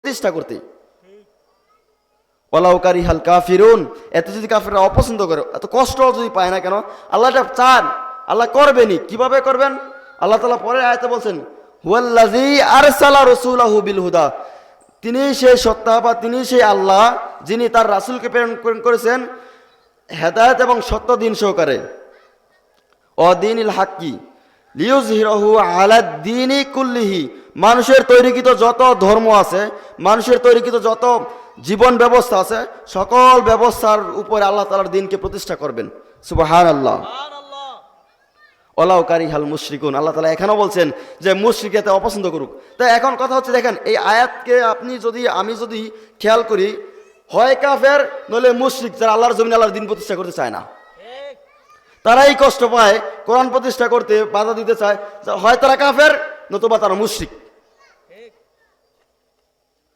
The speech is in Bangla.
প্রতিষ্ঠা করতে। ওয়ালাউ কারিহাল কাফিরুন, এত যদি কাফিররা অপছন্দ করে, এত কষ্ট যদি পায় না কেন, আল্লাহ এটা চান, আল্লাহ করবেনই। কিভাবে করবেন? আল্লাহ তাআলা পরের আয়াতে বলছেন, হুয়াল্লাযী আরসালা রাসূলাহু বিল হুদা, তিনি সেই সত্তা বা তিনি সেই আল্লাহ যিনি তার রাসূলকে প্রেরণ করেছেন হেদায়েত এবং সত্য দিন সহকারে। অদিনিল হাক্কি লিইয়ুযহিরাহু আলাদ দীনি কুল্লিহি, মানুষের তৈরিকৃত যত ধর্ম আছে, মানুষের তৈরিকৃত যত জীবন ব্যবস্থা আছে, সকল ব্যবস্থার উপরে আল্লাহ তাআলার দ্বীনকে প্রতিষ্ঠা করবেন। সুবহানাল্লাহ। ওয়ালাউ কারিহাল মুশরিকুন, আল্লাহ তাআলা এখানেও বলছেন যে মুশরিকরা অপছন্দ করুক। তাই এখন কথা হচ্ছে, দেখেন এই আয়াতকে আমি যদি খেয়াল করি, হয় কাফের নইলে মুশরিক, যারা আল্লাহর জমিনে আল্লাহর দ্বীন প্রতিষ্ঠা করতে চায় না, তারাই কষ্ট পায়, কোরআন প্রতিষ্ঠা করতে বাধা দিতে চায়, হয় তারা কাফের নতুবা তারা মুশরিক।